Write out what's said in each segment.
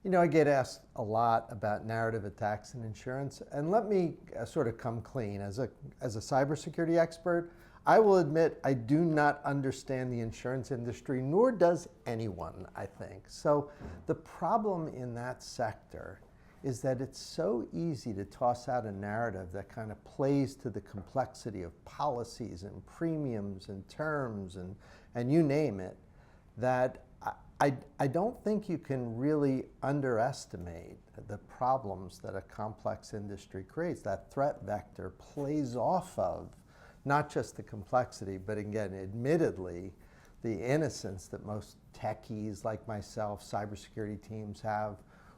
You know, I get asked a lot about narrative attacks in insurance, and let me sort of come clean. As a cybersecurity expert, I will admit I do not understand the insurance industry, nor does anyone, I think. So the problem in that sector is that it's so easy to toss out a narrative that kind of plays to the complexity of policies and premiums and terms and you name it, that I don't think you can really underestimate the problems that a complex industry creates. That threat vector plays off of not just the complexity, but again, admittedly, the innocence that most techies like myself, cybersecurity teams have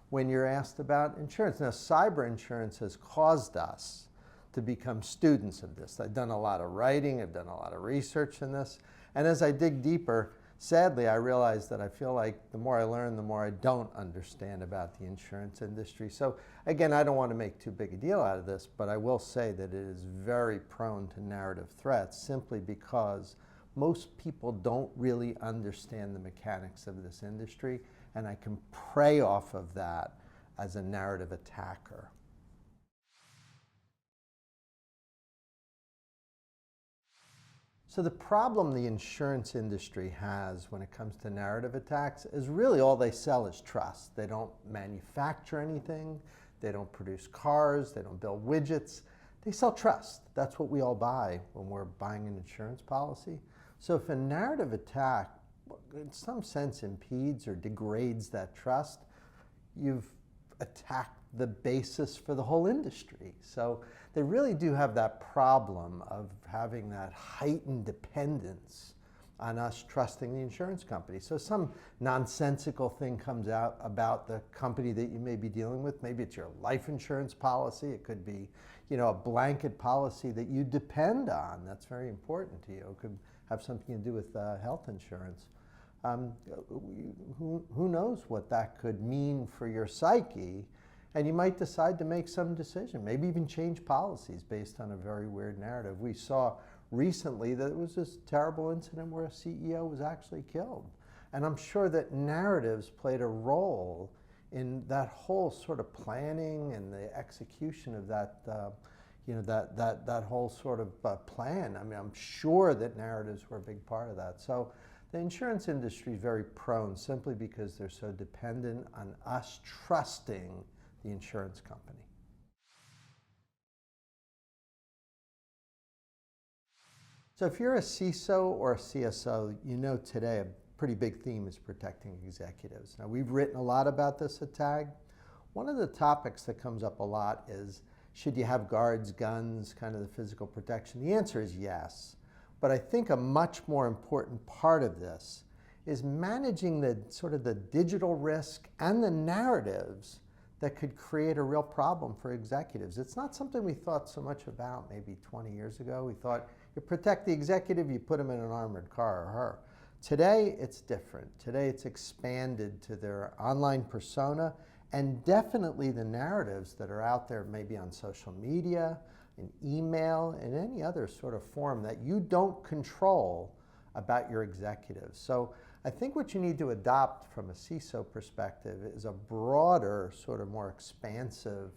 when you're asked about insurance. Now, cyber insurance has caused us to become students of this. I've done a lot of writing, I've done a lot of research in this, and as I dig deeper, sadly, I realize that I feel like the more I learn, the more I don't understand about the insurance industry. So again, I don't want to make too big a deal out of this, but I will say that it is very prone to narrative threats simply because most people don't really understand the mechanics of this industry, and I can prey off of that as a narrative attacker. So the problem the insurance industry has when it comes to narrative attacks is really all they sell is trust. They don't manufacture anything, they don't produce cars, they don't build widgets. They sell trust. That's what we all buy when we're buying an insurance policy. So if a narrative attack in some sense impedes or degrades that trust, you've attacked the basis for the whole industry. So they really do have that problem of having that heightened dependence on us trusting the insurance company. So some nonsensical thing comes out about the company that you may be dealing with. Maybe it's your life insurance policy. It could be, you know, a blanket policy that you depend on. That's very important to you. It could have something to do with health insurance. Who knows what that could mean for your psyche? And you might decide to make some decision, maybe even change policies based on a very weird narrative. We saw recently that it was this terrible incident where a CEO was actually killed. And I'm sure that narratives played a role in that whole sort of planning and the execution of that, that whole sort of plan. I mean, I'm sure that narratives were a big part of that. So the insurance industry is very prone simply because they're so dependent on us trusting the insurance company. So if you're a CISO or a CSO, you know today a pretty big theme is protecting executives. Now, we've written a lot about this at TAG. One of the topics that comes up a lot is, should you have guards, guns, kind of the physical protection? The answer is yes. But I think a much more important part of this is managing the sort of the digital risk and the narratives that could create a real problem for executives. It's not something we thought so much about maybe 20 years ago. We thought you protect the executive, you put them in an armored car or her. Today, it's different. Today, it's expanded to their online persona and definitely the narratives that are out there maybe on social media, in email, and any other sort of form that you don't control about your executives. So I think what you need to adopt from a CISO perspective is a broader, sort of more expansive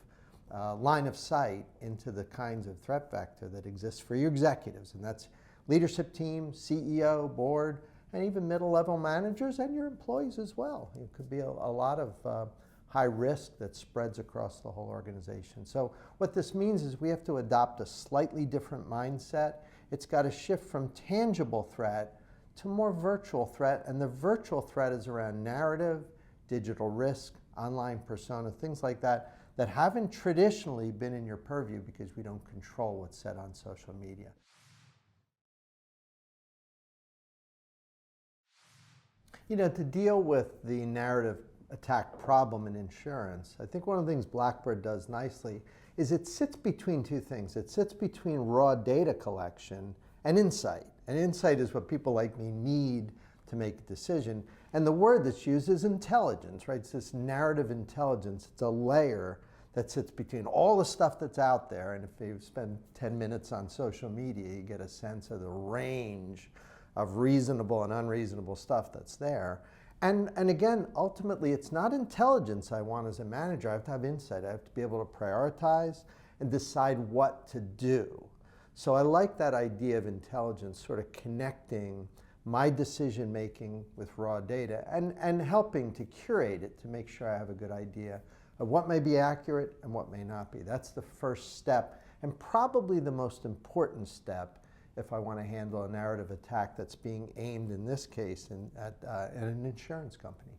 line of sight into the kinds of threat vector that exists for your executives. And that's leadership team, CEO, board, and even middle-level managers and your employees as well. It could be a lot of high risk that spreads across the whole organization. So what this means is we have to adopt a slightly different mindset. It's got to shift from tangible threat to more virtual threat, and the virtual threat is around narrative, digital risk, online persona, things like that, that haven't traditionally been in your purview because we don't control what's said on social media. You know, to deal with the narrative attack problem in insurance, I think one of the things Blackbird does nicely is it sits between two things. It sits between raw data collection and insight. And insight is what people like me need to make a decision. And the word that's used is intelligence, right? It's this narrative intelligence. It's a layer that sits between all the stuff that's out there. And if you spend 10 minutes on social media, you get a sense of the range of reasonable and unreasonable stuff that's there. And again, ultimately, it's not intelligence I want as a manager. I have to have insight. I have to be able to prioritize and decide what to do. So I like that idea of intelligence, sort of connecting my decision making with raw data and helping to curate it to make sure I have a good idea of what may be accurate and what may not be. That's the first step, and probably the most important step if I want to handle a narrative attack that's being aimed, in this case, at an insurance company.